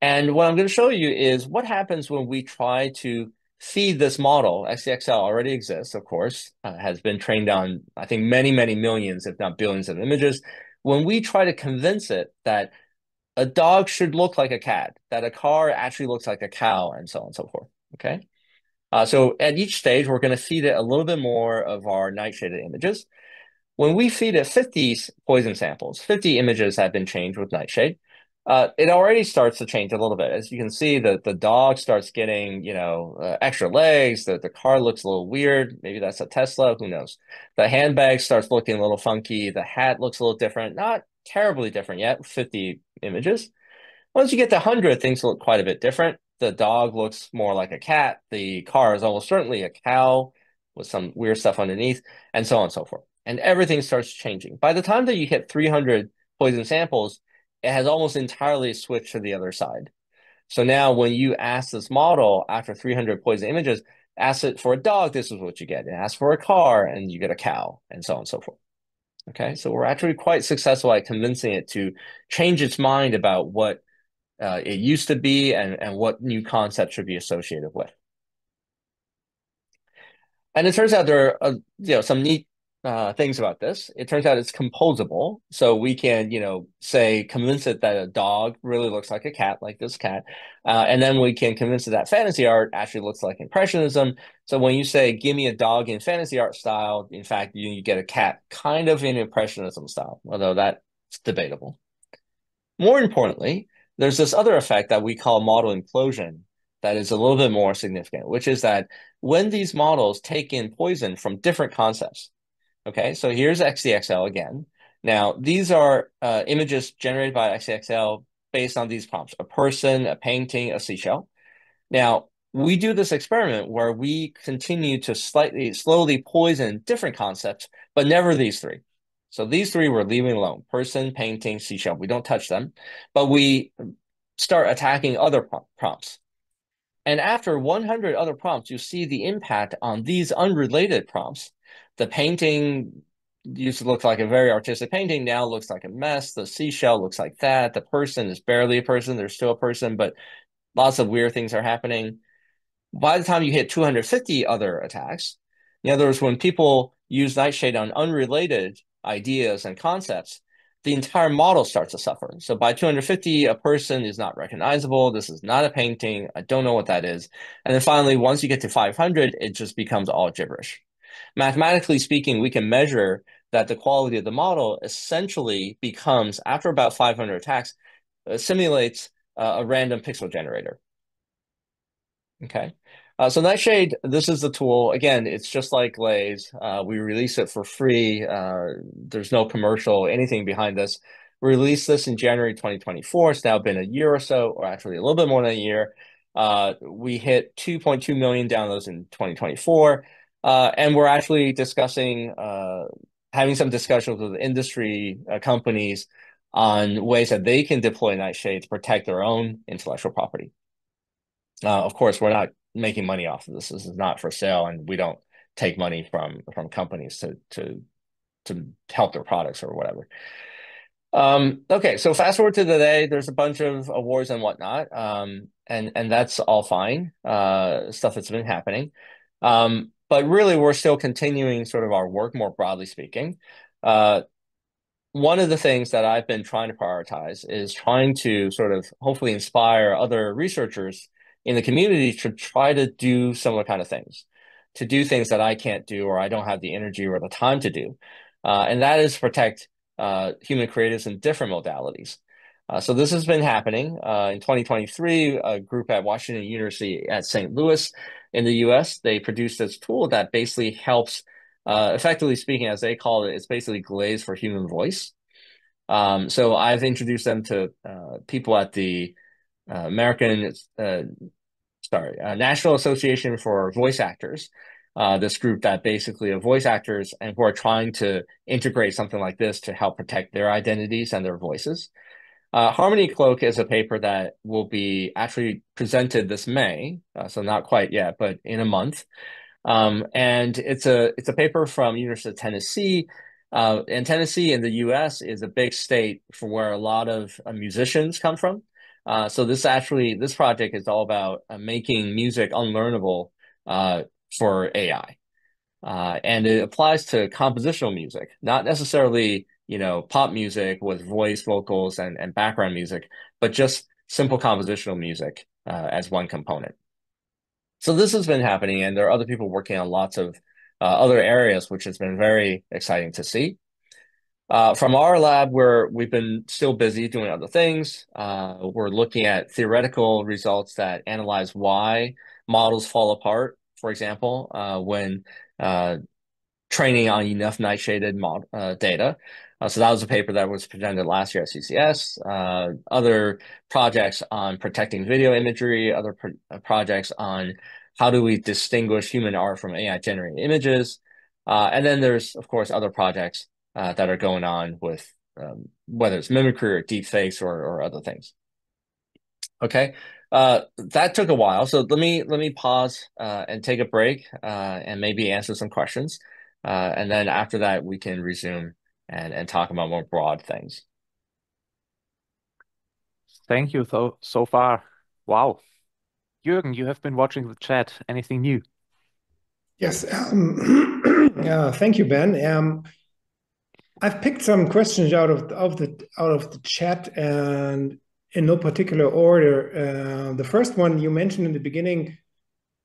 And what I'm going to show you is what happens when we try to feed this model. SDXL already exists, of course, has been trained on, I think, many, many millions, if not billions of images. When we try to convince it that a dog should look like a cat, that a car actually looks like a cow, and so on and so forth. Okay. So at each stage, we're going to feed it a little bit more of our nightshaded images. When we feed it 50 poison samples, 50 images have been changed with Nightshade, it already starts to change a little bit. As you can see, the dog starts getting, extra legs. The car looks a little weird. Maybe that's a Tesla. Who knows? The handbag starts looking a little funky. The hat looks a little different. Not terribly different yet. 50 images. Once you get to 100, things look quite a bit different. The dog looks more like a cat. The car is almost certainly a cow with some weird stuff underneath, and so on and so forth. And everything starts changing. By the time that you hit 300 poison samples, it has almost entirely switched to the other side. So now when you ask this model after 300 poison images, ask it for a dog, this is what you get. And ask for a car, and you get a cow, and so on and so forth. Okay, so we're actually quite successful at convincing it to change its mind about what it used to be and what new concepts should be associated with. And it turns out there are some neat things about this. It turns out it's composable. So we can, say, convince it that a dog really looks like a cat, like this cat. And then we can convince it that fantasy art actually looks like Impressionism. So when you say, give me a dog in fantasy art style, in fact, you get a cat kind of in Impressionism style, although that's debatable. More importantly, there's this other effect that we call model implosion that is a little bit more significant, which is that when these models take in poison from different concepts, okay, so here's XDXL again. Now, these are images generated by XDXL based on these prompts: a person, a painting, a seashell. Now, we do this experiment where we continue to slowly poison different concepts, but never these three. So these three we're leaving alone: person, painting, seashell. We don't touch them, but we start attacking other prompts. And after 100 other prompts, you see the impact on these unrelated prompts. The painting used to look like a very artistic painting, now looks like a mess. The seashell looks like that. The person is barely a person. There's still a person, but lots of weird things are happening. By the time you hit 250 other attacks, in other words, when people use Nightshade on unrelated ideas and concepts, the entire model starts to suffer. So by 250, a person is not recognizable. This is not a painting. I don't know what that is. And then finally, once you get to 500, it just becomes all gibberish. Mathematically speaking, we can measure that the quality of the model essentially becomes, after about 500 attacks, simulates a random pixel generator. Okay. So Nightshade, this is the tool. Again, it's just like Glaze. We release it for free. There's no commercial, anything behind this. We released this in January 2024. It's now been a year or so, or actually a little bit more than a year. We hit 2.2 million downloads in 2024. And we're actually discussing, having some discussions with industry companies on ways that they can deploy Nightshade to protect their own intellectual property. Of course, we're not making money off of this. This is not for sale, and we don't take money from companies to help their products or whatever. Okay, so fast forward to today. There's a bunch of awards and whatnot, and that's all fine. Stuff that's been happening, but really, we're still continuing sort of our work more broadly speaking. One of the things that I've been trying to prioritize is trying to sort of hopefully inspire other researchers in the community to try to do similar kind of things, to do things that I can't do or I don't have the energy or the time to do. And that is protect human creatives in different modalities. So this has been happening. In 2023, a group at Washington University at St. Louis in the US, they produced this tool that basically helps, effectively speaking, as they call it, it's basically Glaze for human voice. So I've introduced them to people at the National Association for Voice Actors, this group that basically are voice actors and who are trying to integrate something like this to help protect their identities and their voices. Harmony Cloak is a paper that will be actually presented this May, so not quite yet, but in a month. And it's a paper from University of Tennessee. And Tennessee in the U.S. is a big state from where a lot of musicians come from. So this project is all about making music unlearnable for AI. And it applies to compositional music, not necessarily, pop music with voice, vocals, and background music, but just simple compositional music as one component. So this has been happening, and there are other people working on lots of other areas, which has been very exciting to see. From our lab, we've been still busy doing other things. We're looking at theoretical results that analyze why models fall apart, for example, when training on enough nightshaded data. So that was a paper that was presented last year at CCS. Other projects on protecting video imagery, other projects on how do we distinguish human art from AI-generated images. And then there's, of course, other projects that are going on with whether it's mimicry or deepfakes or other things. Okay, that took a while. So let me pause and take a break and maybe answer some questions. And then after that, we can resume and talk about more broad things. Thank you so far. Wow. Jürgen, you have been watching the chat. Anything new? Yes. Thank you, Ben. I've picked some questions out of the chat and in no particular order. The first one you mentioned in the beginning,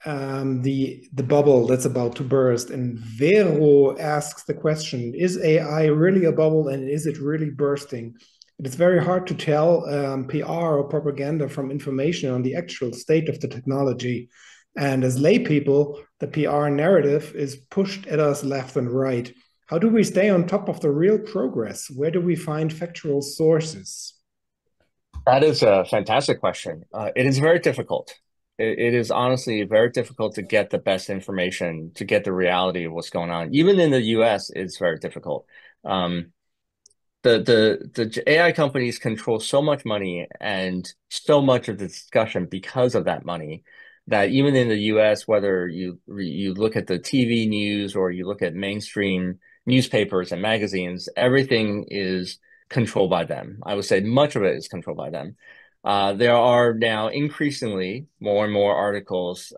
the bubble that's about to burst, and Vero asks the question: is AI really a bubble, and is it really bursting? It's very hard to tell PR or propaganda from information on the actual state of the technology. And as lay people, the PR narrative is pushed at us left and right. How do we stay on top of the real progress? Where do we find factual sources? That is a fantastic question. It is very difficult. It is honestly very difficult to get the best information, to get the reality of what's going on. Even in the US, it's very difficult. the AI companies control so much money and so much of the discussion because of that money that even in the US, whether you look at the TV news or you look at mainstream newspapers and magazines, everything is controlled by them. I would say much of it is controlled by them. There are now increasingly more and more articles,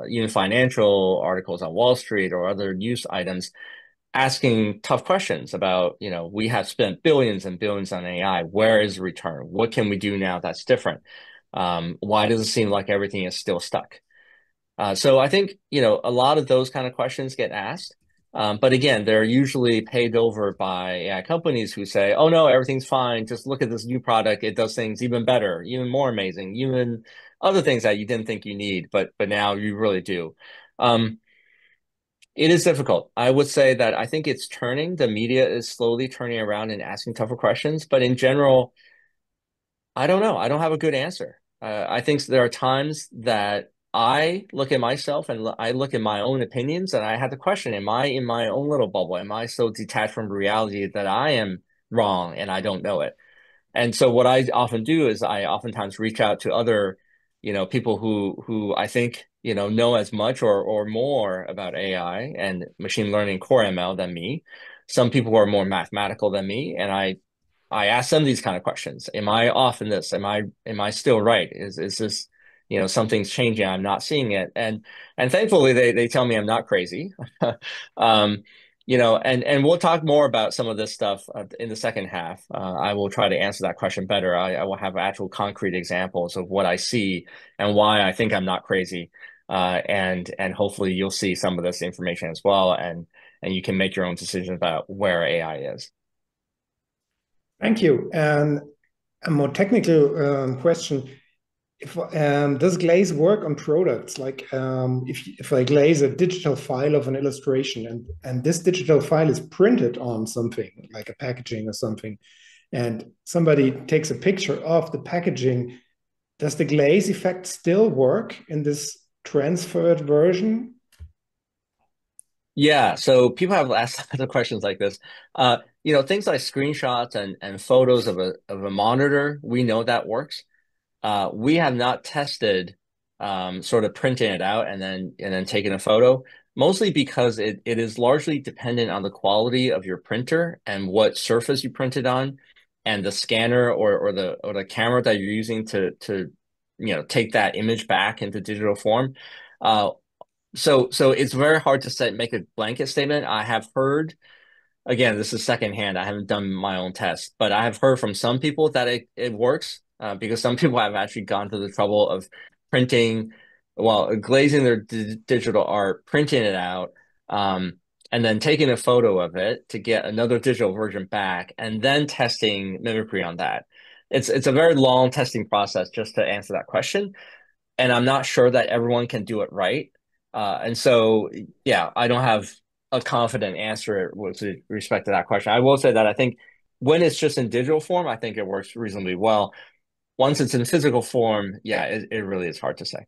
even financial articles on Wall Street or other news items asking tough questions about, we have spent billions and billions on AI. Where is the return? What can we do now that's different? Why does it seem like everything is still stuck? So I think, a lot of those kind of questions get asked. But again, they're usually paid over by AI companies who say, oh, no, everything's fine. Just look at this new product. It does things even better, even more amazing, even other things that you didn't think you need, but now you really do. It is difficult. I would say that I think it's turning. The media is slowly turning around and asking tougher questions. But in general, I don't know. I don't have a good answer. I think there are times that I look at myself and I look at my own opinions and I have to question, am I in my own little bubble? Am I so detached from reality that I am wrong and I don't know it? And so what I often do is I oftentimes reach out to other, people who I think, know as much or more about AI and machine learning core ML than me. Some people who are more mathematical than me, and I ask them these kind of questions. Am I off in this? Am I still right? Is this, something's changing, I'm not seeing it. And thankfully they tell me I'm not crazy. um, and we'll talk more about some of this stuff in the second half. I will try to answer that question better. I will have actual concrete examples of what I see and why I think I'm not crazy. And hopefully you'll see some of this information as well, and you can make your own decision about where AI is. Thank you. And a more technical question. Does Glaze work on products? Like if I glaze a digital file of an illustration and this digital file is printed on something like a packaging or something, and somebody takes a picture of the packaging, does the glaze effect still work in this transferred version? Yeah, so people have asked other questions like this. Things like screenshots and photos of a monitor, we know that works. We have not tested sort of printing it out and then taking a photo, mostly because it is largely dependent on the quality of your printer and what surface you print it on, and the scanner or the camera that you're using to take that image back into digital form. So it's very hard to make a blanket statement. I have heard, again, this is secondhand. I haven't done my own test, but I have heard from some people that it works because some people have actually gone to the trouble of printing, well, glazing their digital art, printing it out, and then taking a photo of it to get another digital version back, and then testing mimicry on that. It's a very long testing process just to answer that question, and I'm not sure that everyone can do it right. And so, yeah, I don't have a confident answer with respect to that question. I will say that I think when it's just in digital form, I think it works reasonably well. Once it's in physical form, yeah, it really is hard to say.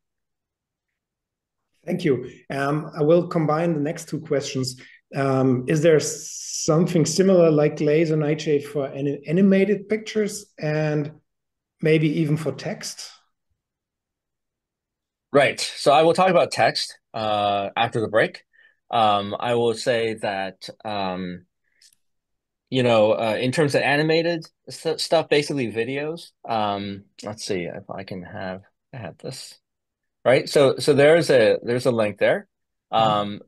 Thank you. I will combine the next two questions. Is there something similar like Glaze or Nightshade for animated pictures and maybe even for text? Right. So I will talk about text after the break. I will say that in terms of animated stuff, basically videos. Let's see if I can have this. Right. So there's a link there,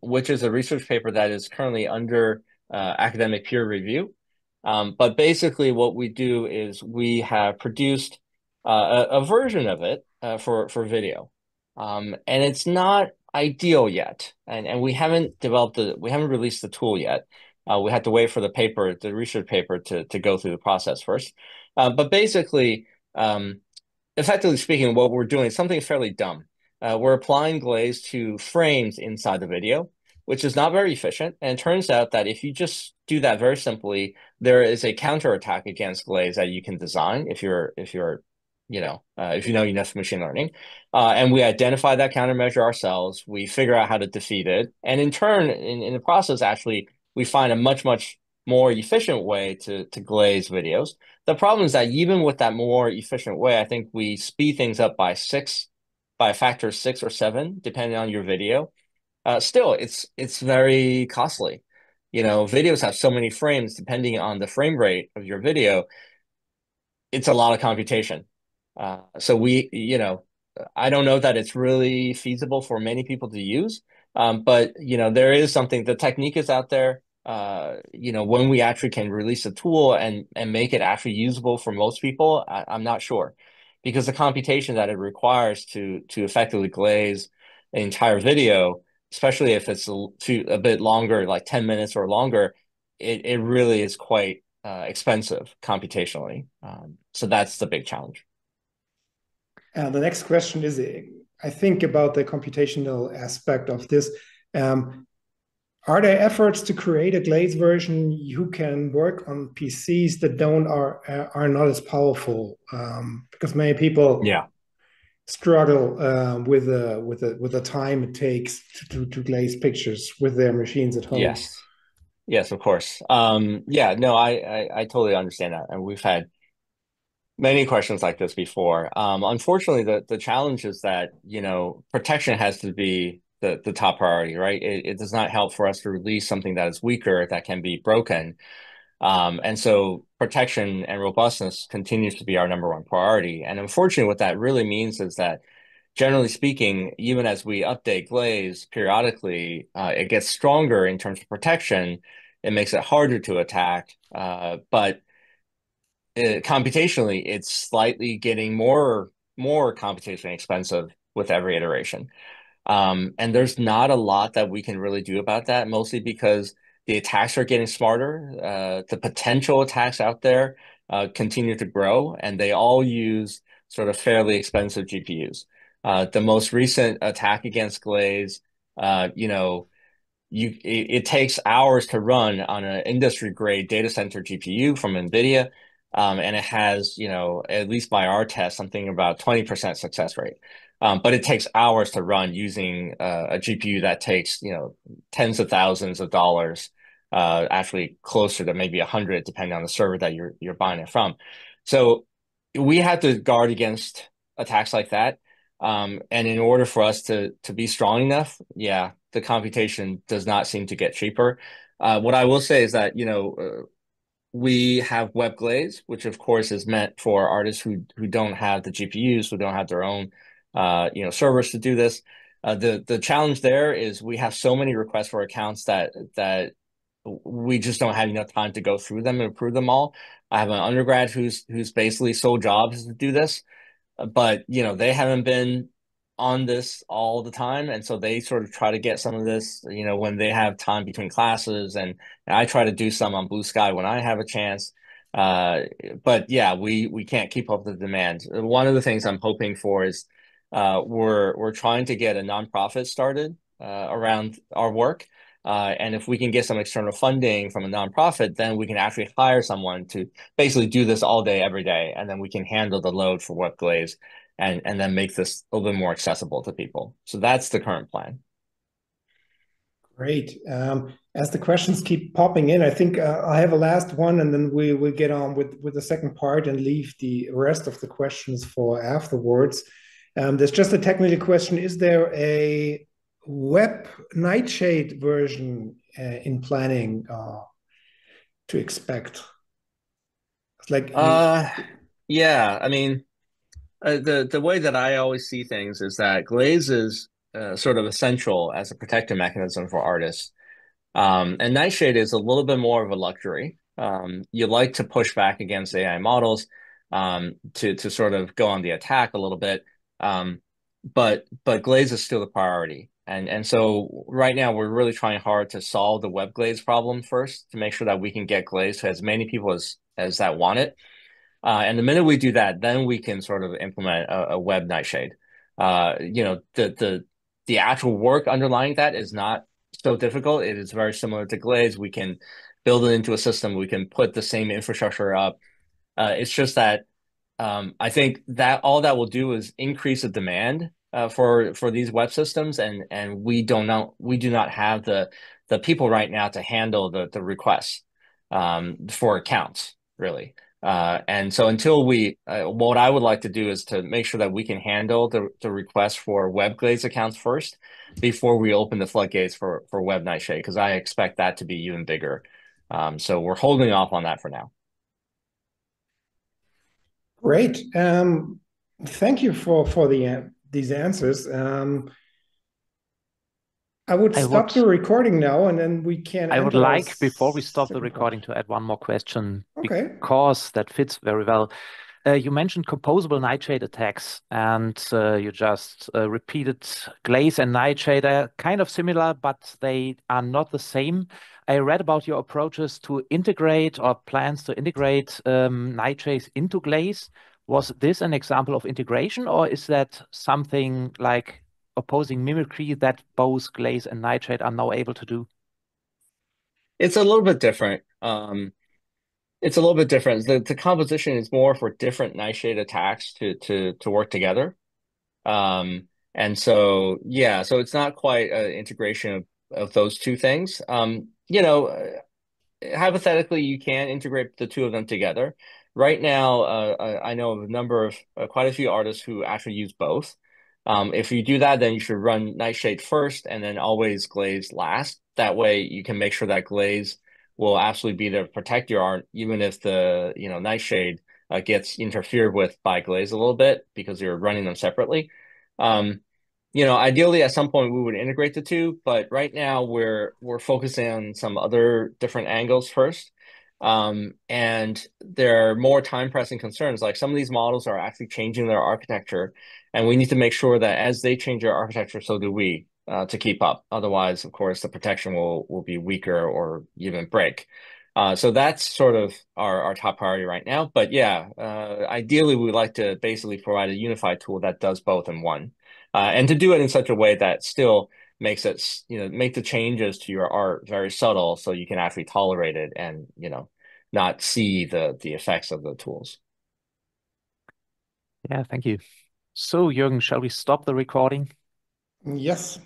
which is a research paper that is currently under academic peer review. But basically what we do is we have produced a version of it for video. And it's not ideal yet. And we haven't released the tool yet. We had to wait for the research paper to go through the process first. But basically, effectively speaking, what we're doing is something fairly dumb. We're applying Glaze to frames inside the video, which is not very efficient. And it turns out that if you just do that very simply, there is a counterattack against Glaze that you can design if you know enough machine learning. And we identify that countermeasure ourselves. We figure out how to defeat it. And in turn, in the process, actually, we find a much, much more efficient way to glaze videos. The problem is that even with that more efficient way, I think we speed things up by a factor of 6 or 7, depending on your video. Still, it's very costly. Videos have so many frames, depending on the frame rate of your video, it's a lot of computation. So I don't know that it's really feasible for many people to use. But there is something, the technique is out there. When we actually can release a tool and make it actually usable for most people, I'm not sure, because the computation that it requires to effectively glaze an entire video, especially if it's a bit longer, like 10 minutes or longer, it really is quite expensive computationally. So that's the big challenge. The next question is, I think, about the computational aspect of this. Are there efforts to create a Glaze version you can work on PCs that are not as powerful? Because many people struggle with the time it takes to glaze pictures with their machines at home. Yes, of course. I totally understand that, and we've had many questions like this before. Unfortunately, the challenge is that protection has to be the top priority, right? It does not help for us to release something that is weaker, that can be broken. And so protection and robustness continues to be our number one priority. And unfortunately, what that really means is that, generally speaking, even as we update Glaze periodically, it gets stronger in terms of protection. It makes it harder to attack, but computationally, it's slightly getting more computationally expensive with every iteration. And there's not a lot that we can really do about that, mostly because the attacks are getting smarter. The potential attacks out there continue to grow, and they all use sort of fairly expensive GPUs. The most recent attack against Glaze, it takes hours to run on an industry grade data center GPU from NVIDIA. And it has, at least by our test, something about 20% success rate. But it takes hours to run using a GPU that takes, tens of thousands of dollars, actually closer to maybe 100, depending on the server that you're buying it from. So we have to guard against attacks like that. And in order for us to be strong enough, the computation does not seem to get cheaper. What I will say is that, we have Web Glaze, which of course is meant for artists who don't have the GPUs, who don't have their own servers to do this. The challenge there is we have so many requests for accounts that we just don't have enough time to go through them and approve them all. I have an undergrad whose basically sole job is to do this, but they haven't been on this all the time, and so they sort of try to get some of this when they have time between classes, and I try to do some on Blue Sky when I have a chance. But we can't keep up with the demand. One of the things I'm hoping for is we're trying to get a nonprofit started around our work. And if we can get some external funding from a nonprofit, then we can actually hire someone to basically do this all day, every day, and then we can handle the load for Web Glaze and then make this a little bit more accessible to people. So that's the current plan. Great. As the questions keep popping in, I think I have a last one, and then we will get on with the second part and leave the rest of the questions for afterwards. There's just a technical question. Is there a web Nightshade version in planning to expect? It's like I mean, the way that I always see things is that Glaze is sort of essential as a protective mechanism for artists. And Nightshade is a little bit more of a luxury. You like to push back against AI models to sort of go on the attack a little bit. But Glaze is still the priority. And so right now we're really trying hard to solve the web Glaze problem first, to make sure that we can get Glaze to as many people as that want it. And the minute we do that, then we can sort of implement a web Nightshade. The actual work underlying that is not so difficult. It is very similar to Glaze. We can build it into a system. We can put the same infrastructure up. It's just that I think that all that will do is increase the demand for these web systems, and we do not have the people right now to handle the requests. for accounts, really. And so until we, what I would like to do is to make sure that we can handle the request for web Glaze accounts first before we open the floodgates for web Nightshade, because I expect that to be even bigger. So we're holding off on that for now. Great. Thank you for these answers. I would stop the recording now, and then we can. I would like, before we stop the recording, to add one more question, because that fits very well. You mentioned composable Nightshade attacks, and you just repeated Glaze and Nightshade are kind of similar, but they are not the same. I read about your approaches to integrate or plans to integrate Nightshades into Glaze. Was this an example of integration, or is that something like opposing mimicry that both Glaze and Nightshade are now able to do? It's a little bit different. It's a little bit different. The composition is more for different Nightshade attacks to work together. And so, yeah, so it's not quite an integration of those two things. You know, hypothetically, you can integrate the two of them together. Right now, I know of a number of quite a few artists who actually use both. If you do that, then you should run Nightshade first and then always Glaze last. That way you can make sure that Glaze will absolutely be there to protect your art, even if the Nightshade gets interfered with by Glaze a little bit because you're running them separately. Ideally at some point we would integrate the two, but right now we're focusing on some other different angles first. And there are more time-pressing concerns. Like some of these models are actually changing their architecture, and we need to make sure that as they change their architecture, so do we, to keep up. Otherwise, of course, the protection will be weaker or even break. So that's sort of our top priority right now. But yeah, ideally, we would like to basically provide a unified tool that does both in one. And to do it in such a way that still makes it, make the changes to your art very subtle so you can actually tolerate it and, not see the effects of the tools. Yeah, thank you. So, Jürgen, shall we stop the recording? Yes.